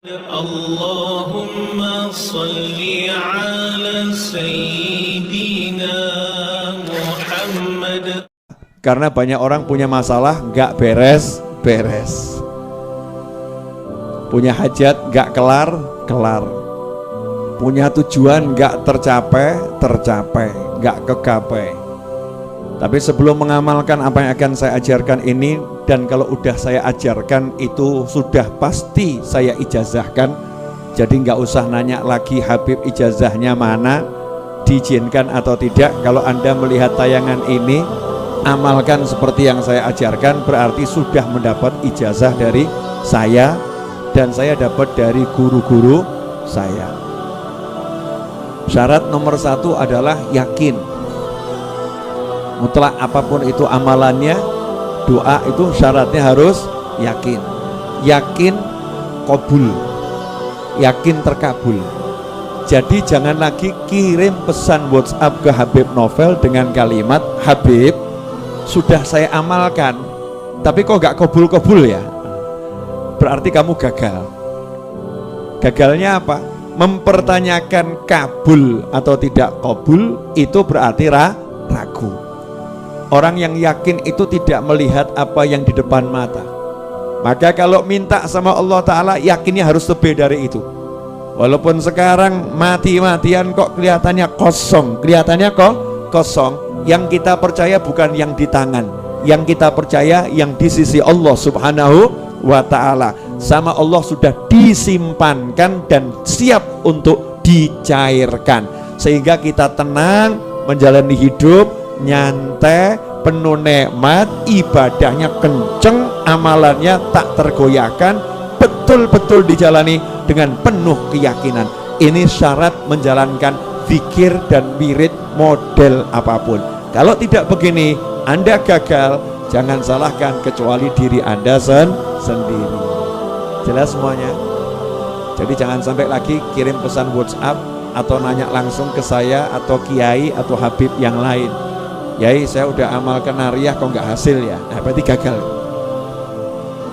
Allahumma salli ala Sayyidina Muhammad. Karena banyak orang punya masalah nggak beres-beres, punya hajat nggak kelar-kelar, punya tujuan nggak tercapai, nggak kegapai. Tapi sebelum mengamalkan apa yang akan saya ajarkan ini, dan kalau udah saya ajarkan itu sudah pasti saya ijazahkan, jadi nggak usah nanya lagi Habib ijazahnya mana, diizinkan atau tidak. Kalau Anda melihat tayangan ini, amalkan seperti yang saya ajarkan, berarti sudah mendapat ijazah dari saya, dan saya dapat dari guru-guru saya. Syarat nomor 1 adalah yakin. Mutlak apapun itu amalannya, doa itu syaratnya harus yakin. Yakin qabul, yakin terkabul. Jadi jangan lagi kirim pesan WhatsApp ke Habib Novel dengan kalimat, Habib sudah saya amalkan tapi kok gak kabul-kabul ya, berarti kamu gagal. Gagalnya apa? Mempertanyakan kabul atau tidak kabul, itu berarti ragu. Orang yang yakin itu tidak melihat apa yang di depan mata. Maka kalau minta sama Allah Ta'ala, yakinnya harus lebih dari itu. Walaupun sekarang mati-matian kok kelihatannya kosong, kosong. Yang kita percaya bukan yang di tangan, yang kita percaya yang di sisi Allah Subhanahu wa Ta'ala. Sama Allah sudah disimpankan dan siap untuk dicairkan, sehingga kita tenang menjalani hidup, nyantai, penuh nikmat, ibadahnya kenceng, amalannya tak tergoyahkan, betul-betul dijalani dengan penuh keyakinan. Ini syarat menjalankan zikir dan wirid model apapun. Kalau tidak begini, Anda gagal. Jangan salahkan kecuali diri Anda sendiri. Jelas semuanya? Jadi jangan sampai lagi kirim pesan WhatsApp atau nanya langsung ke saya atau kiai atau habib yang lain. Yai, saya udah amalkan nariyah kok nggak hasil ya, nah berarti gagal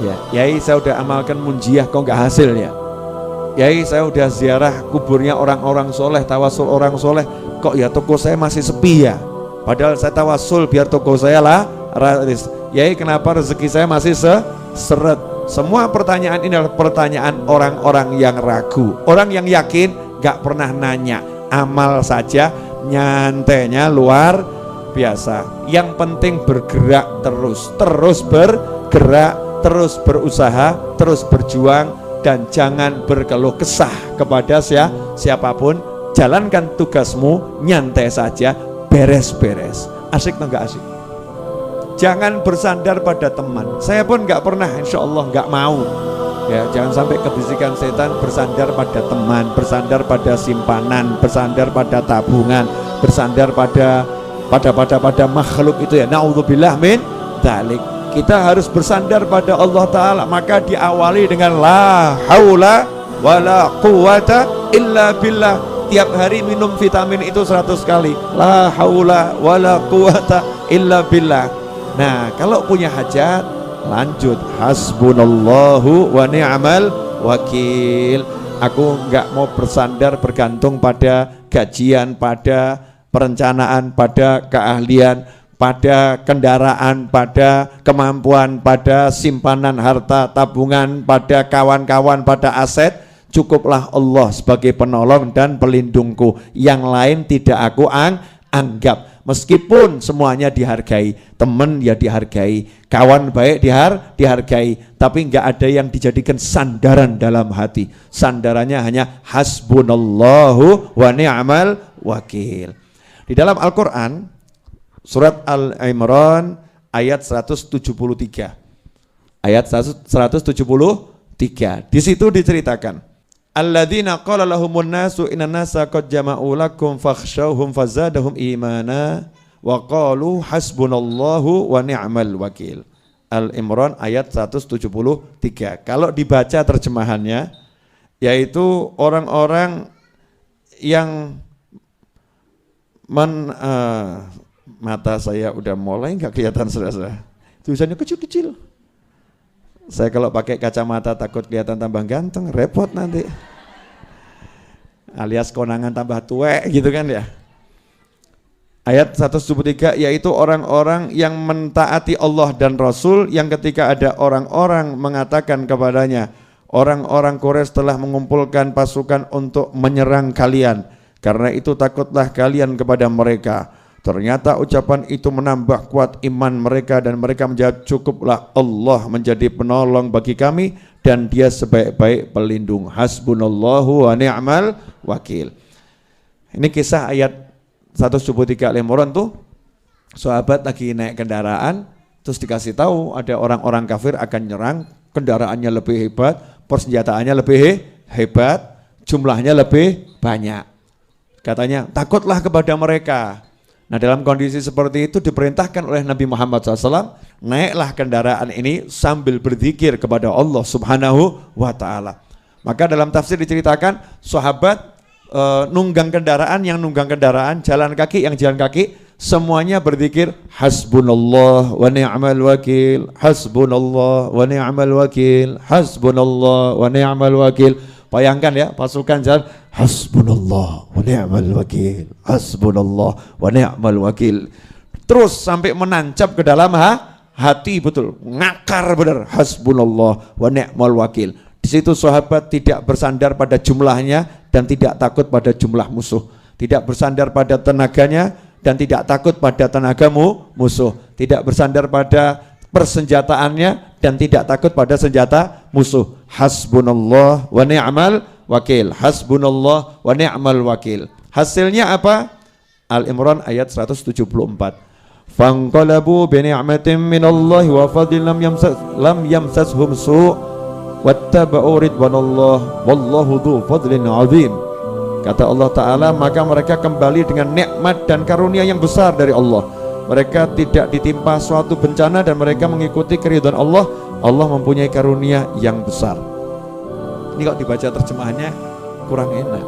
ya. Yai, saya udah amalkan munjiah kok nggak hasil ya. Yai, saya udah ziarah kuburnya orang-orang soleh, tawasul orang soleh, kok ya toko saya masih sepi ya, padahal saya tawasul biar toko saya lah raris. Yai, kenapa rezeki saya masih seret? Semua pertanyaan ini adalah pertanyaan orang-orang yang ragu. Orang yang yakin nggak pernah nanya, amal saja, nyantainya luar biasa. Yang penting bergerak terus bergerak, terus berusaha, terus berjuang, dan jangan berkeluh kesah kepada siapapun. Jalankan tugasmu, nyantai saja, beres-beres. Asik atau enggak asik? Jangan bersandar pada teman. Saya pun enggak pernah, insya Allah enggak mau ya. Jangan sampai kebisikan setan bersandar pada teman, bersandar pada simpanan, bersandar pada tabungan, bersandar pada makhluk itu ya. Na'udzubillah min dzalik. Kita harus bersandar pada Allah Ta'ala. Maka diawali dengan la haula wala quwata illa billah. Tiap hari minum vitamin itu 100 kali, la haula wala quwata illa billah. Nah, kalau punya hajat, lanjut hasbunallahu wa ni'mal wakil. Aku enggak mau bersandar bergantung pada gajian, pada perencanaan, pada keahlian, pada kendaraan, pada kemampuan, pada simpanan harta, tabungan, pada kawan-kawan, pada aset. Cukuplah Allah sebagai penolong dan pelindungku. Yang lain tidak aku anggap. Meskipun semuanya dihargai, teman ya dihargai, kawan baik dihargai, tapi nggak ada yang dijadikan sandaran dalam hati. Sandarannya hanya hasbunallahu wa ni'mal wakil. Di dalam Al-Quran, surat Al-Imran ayat 173. Ayat 173. Di situ diceritakan, alladzina qala lahumun nasu innan nasa qad jama'u lakum fakhshawhum fazadahum imana wa qalu hasbunallahu wa ni'mal wakil. Al-Imran ayat 173. Kalau dibaca terjemahannya, yaitu orang-orang yang mata saya udah mulai nggak kelihatan, saudara-saudara. Tulisannya kecil-kecil. Saya kalau pakai kacamata takut kelihatan tambah ganteng, repot nanti. Alias konangan tambah tuwek gitu kan ya. Ayat 173, yaitu orang-orang yang mentaati Allah dan Rasul, yang ketika ada orang-orang mengatakan kepadanya, orang-orang Quraisy telah mengumpulkan pasukan untuk menyerang kalian, karena itu takutlah kalian kepada mereka. Ternyata ucapan itu menambah kuat iman mereka, dan mereka menjawab, cukuplah Allah menjadi penolong bagi kami, dan Dia sebaik-baik pelindung. Hasbunallahu wa ni'mal wakil. Ini kisah ayat 173 Al-Imran tuh, sahabat lagi naik kendaraan, terus dikasih tahu ada orang-orang kafir akan nyerang, kendaraannya lebih hebat, persenjataannya lebih hebat, jumlahnya lebih banyak. Katanya, takutlah kepada mereka. Nah, dalam kondisi seperti itu diperintahkan oleh Nabi Muhammad SAW, naiklah kendaraan ini sambil berzikir kepada Allah Subhanahu wa ta'ala. Maka dalam tafsir diceritakan, sahabat nunggang kendaraan, yang nunggang kendaraan, jalan kaki, yang jalan kaki, semuanya berzikir, hasbunallah wa ni'mal wakil, hasbunallah wa ni'mal wakil, hasbunallah wa ni'mal wakil. Bayangkan ya, pasukan jalan, hasbunallah wa ni'mal wakil, hasbunallah wa ni'mal wakil. Terus sampai menancap ke dalam hati, betul, ngakar benar, hasbunallah wa ni'mal wakil. Di situ sahabat tidak bersandar pada jumlahnya dan tidak takut pada jumlah musuh, tidak bersandar pada tenaganya dan tidak takut pada tenagamu musuh, tidak bersandar pada persenjataannya dan tidak takut pada senjata musuh. Hasbunallah wa ni'mal wakil, hasbunallah wa ni'mal wakil. Hasilnya apa? Al-Imran ayat 174. Fanqalabu bi ni'matin minallahi wa fadlin lam yamsashum su' wattaba'u ridwanallah wallahu dzu fadlin 'adzim. Kata Allah Ta'ala, maka mereka kembali dengan nikmat dan karunia yang besar dari Allah. Mereka tidak ditimpa suatu bencana dan mereka mengikuti keridhaan Allah. Allah mempunyai karunia yang besar. Ini kalau dibaca terjemahannya kurang enak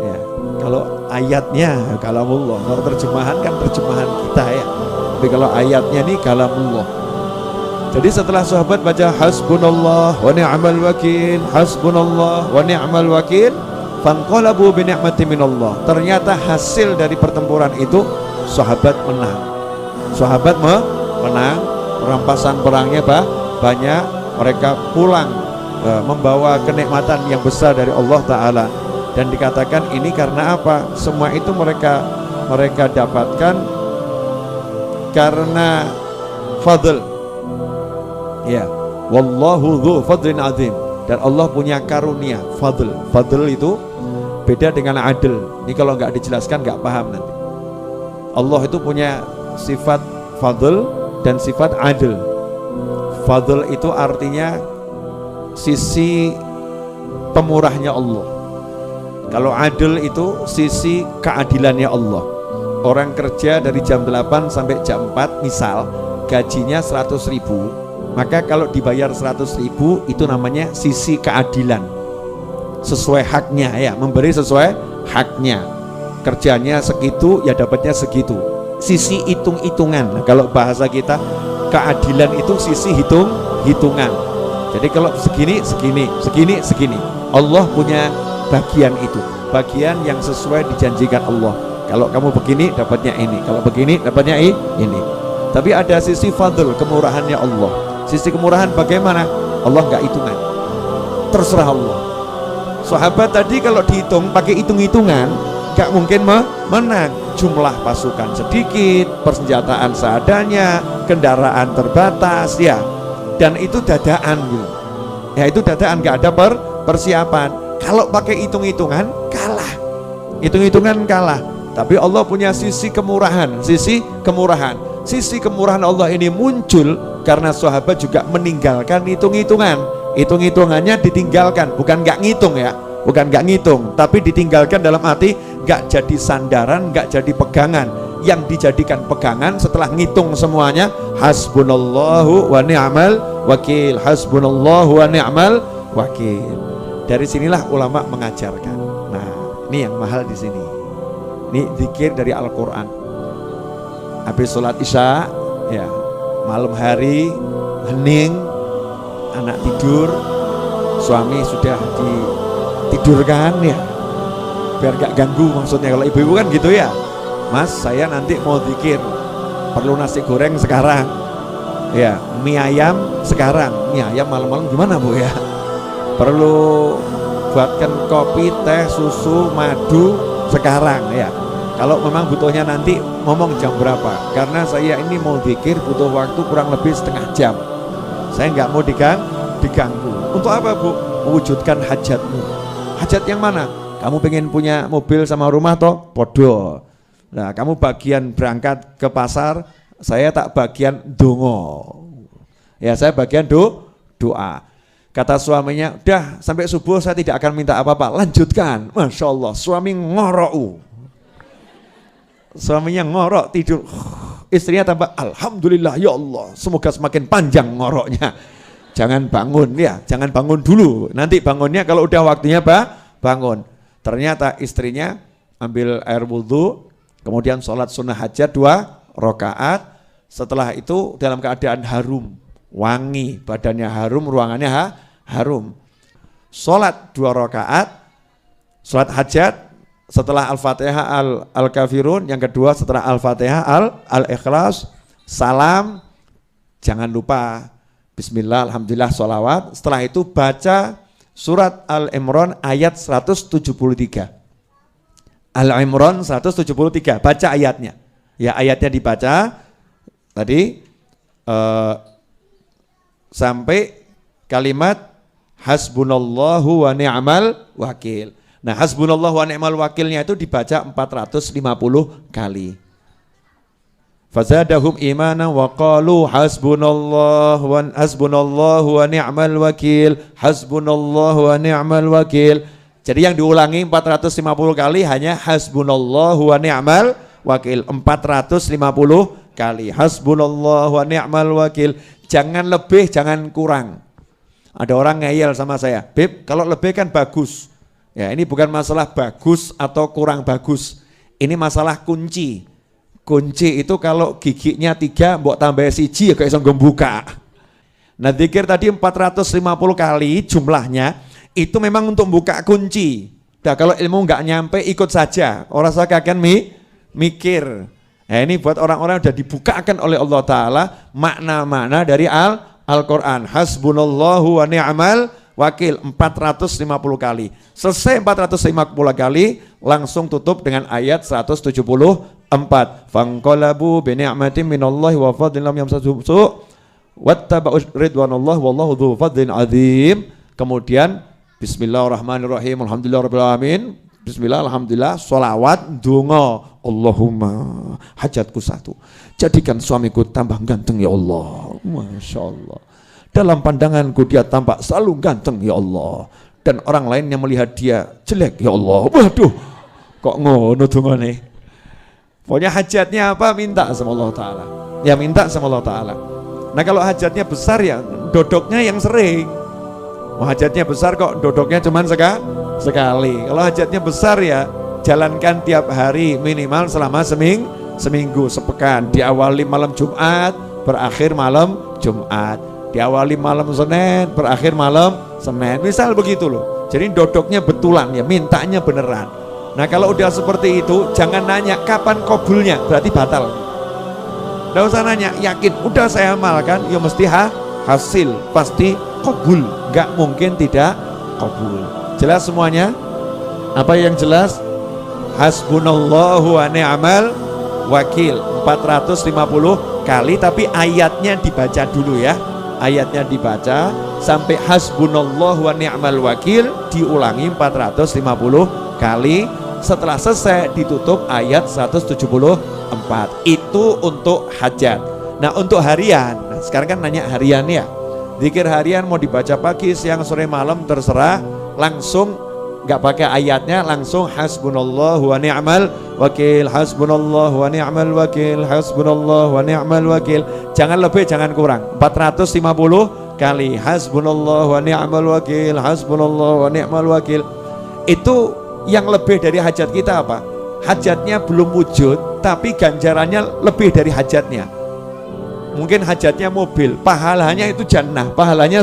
ya. Kalau ayatnya kalamullah, kalau terjemahan kan terjemahan kita ya, tapi kalau ayatnya ini kalamullah. Jadi setelah sahabat baca hasbunallah wa ni'mal wakil, hasbunallah wa ni'mal wakil, fanqalabu bi ni'matin minallah. Ternyata hasil dari pertempuran itu sahabat menang. Sahabat menang, rampasan perangnya banyak, mereka pulang membawa kenikmatan yang besar dari Allah Ta'ala. Dan dikatakan ini karena apa? Semua itu mereka dapatkan karena fadl ya, wallahu dzu fadlin azim. Dan Allah punya karunia, fadl. Fadl itu beda dengan adil. Ini kalau nggak dijelaskan nggak paham nanti. Allah itu punya sifat fadl dan sifat adil. Fadl itu artinya sisi pemurahnya Allah. Kalau adil itu sisi keadilannya Allah. Orang kerja dari jam 8 sampai jam 4 misal, gajinya 100.000, maka kalau dibayar 100.000 itu namanya sisi keadilan, sesuai haknya ya, memberi sesuai haknya. Kerjanya segitu ya dapatnya segitu, sisi hitung-hitungan. Nah, kalau bahasa kita keadilan itu sisi hitungan. Jadi kalau segini, Allah punya bagian itu, bagian yang sesuai dijanjikan Allah. Kalau kamu begini dapatnya ini, kalau begini dapatnya ini. Tapi ada sisi fadl, kemurahannya Allah. Sisi kemurahan bagaimana? Allah nggak hitungan, terserah Allah. Sahabat tadi kalau dihitung pakai hitung-hitungan gak mungkin menang. Jumlah pasukan sedikit, persenjataan seadanya, kendaraan terbatas ya, dan itu dadaan gitu. Ya itu dadaan, gak ada persiapan. Kalau pakai hitung-hitungan kalah, hitung-hitungan kalah. Tapi Allah punya sisi kemurahan, sisi kemurahan Allah ini muncul karena sahabat juga meninggalkan hitung-hitungan. Hitung-hitungannya ditinggalkan, bukan gak ngitung ya, bukan gak ngitung, tapi ditinggalkan dalam arti gak jadi sandaran, gak jadi pegangan. Yang dijadikan pegangan setelah ngitung semuanya, hasbunallahu wa ni'mal wakil, hasbunallahu wa ni'mal wakil. Dari sinilah ulama mengajarkan. Nah, ini yang mahal di sini. Ini zikir dari Al-Quran. Habis sholat isya, ya, malam hari, hening, anak tidur, suami sudah ditidurkan ya, biar gak ganggu maksudnya. Kalau ibu-ibu kan gitu ya, Mas saya nanti mau zikir, perlu nasi goreng sekarang ya, mie ayam sekarang. Mie ayam malam-malam gimana Bu ya, perlu buatkan kopi, teh, susu, madu sekarang ya. Kalau memang butuhnya nanti ngomong jam berapa, karena saya ini mau zikir butuh waktu kurang lebih setengah jam, saya nggak mau diganggu. Untuk apa Bu? Mewujudkan hajatmu. Hajat yang mana? Kamu pengen punya mobil sama rumah toh? Podo. Nah kamu bagian berangkat ke pasar, saya tak bagian dongo ya, saya bagian doa. Kata suaminya, udah sampai subuh saya tidak akan minta apa-apa, lanjutkan. Masya Allah, suami ngorok. Suaminya ngorok tidur, istrinya tambah alhamdulillah ya Allah, semoga semakin panjang ngoroknya. Jangan bangun ya, jangan bangun dulu, nanti bangunnya kalau udah waktunya bangun. Ternyata istrinya ambil air wudhu, kemudian sholat sunnah hajat 2 rakaat. Setelah itu dalam keadaan harum, wangi, badannya harum, ruangannya harum. Sholat 2 rakaat, sholat hajat. Setelah Al-Fatihah Al-Kafirun, yang kedua setelah Al-Fatihah Al-Ikhlas, salam, jangan lupa Bismillah, Alhamdulillah, sholawat. Setelah itu baca surat Al-Imran ayat 173. Al-Imran 173, baca ayatnya. Ya ayatnya dibaca tadi sampai kalimat hasbunallahu wa ni'mal wakil. Nah hasbunallahu wa ni'mal wakilnya itu dibaca 450 kali. Fazadahum imanan wa qalu hasbunallahu wa ni'mal wakil, hasbunallahu wa ni'mal wakil. Jadi yang diulangi 450 kali hanya hasbunallahu wa ni'mal wakil, 450 kali hasbunallahu wa ni'mal wakil. Jangan lebih, jangan kurang. Ada orang ngeyel sama saya, Beb kalau lebih kan bagus. Ya ini bukan masalah bagus atau kurang bagus, ini masalah kunci. Kunci itu kalau giginya 3 mbok tambah siji ya gak iso buka. Nah zikir tadi 450 kali jumlahnya itu memang untuk buka kunci. Nah kalau ilmu nggak nyampe ikut saja, orang saya akan mikir. Nah ini buat orang-orang yang sudah dibukakan oleh Allah Ta'ala makna-makna dari Al-Quran. Hasbunallahu wa ni'mal wakil 450 kali. Selesai 450 kali langsung tutup dengan ayat 174. Fanqalabu bi ni'matin minallahi wa fadlin lam yamsasuhum su' wattaba'u ridwanallah wallahu dzu fadlin azim. Kemudian bismillahirrahmanirrahim, alhamdulillahirabbil alamin. Bismillah, alhamdulillah, sholawat, dungo, Allahumma hajatku satu, jadikan suamiku tambah ganteng ya Allah. Masya Allah, dalam pandanganku dia tampak selalu ganteng ya Allah, dan orang lain yang melihat dia jelek ya Allah. Waduh, kok ngono dungane. Pokoknya hajatnya apa minta sama Allah Ta'ala. Ya minta sama Allah Ta'ala. Nah kalau hajatnya besar ya dodoknya yang sering. Hajatnya besar kok dodoknya cuman sekali. Kalau hajatnya besar ya jalankan tiap hari minimal selama seminggu, sepekan. Diawali malam Jumat, berakhir malam Jumat. Diawali malam Senin, berakhir malam Senin. Misal begitu loh. Jadi dodoknya betulan ya, mintanya beneran. Nah kalau udah seperti itu jangan nanya kapan kabulnya, berarti batal. Nggak usah nanya, yakin udah saya amalkan ya mesti hasil, pasti kabul, nggak mungkin tidak kabul. Jelas semuanya? Apa yang jelas? Hasbunallahu wa ni'mal wakil 450 kali, tapi ayatnya dibaca dulu ya. Ayatnya dibaca sampai hasbunallahu wa ni'mal wakil diulangi 450 kali. Setelah selesai ditutup ayat 174. Itu untuk hajat. Nah untuk harian, nah, sekarang kan nanya harian ya. Zikir harian mau dibaca pagi, siang, sore, malam terserah. Langsung nggak pakai ayatnya, langsung hasbunallahu wa ni'mal wakil, hasbunallahu wa ni'mal wakil, hasbunallahu wa ni'mal wakil. Jangan lebih, jangan kurang. 450 kali hasbunallahu wa ni'mal wakil, hasbunallahu wa ni'mal wakil. Itu yang lebih dari hajat kita apa? Hajatnya belum wujud, tapi ganjarannya lebih dari hajatnya. Mungkin hajatnya mobil, pahalanya itu jannah, pahalanya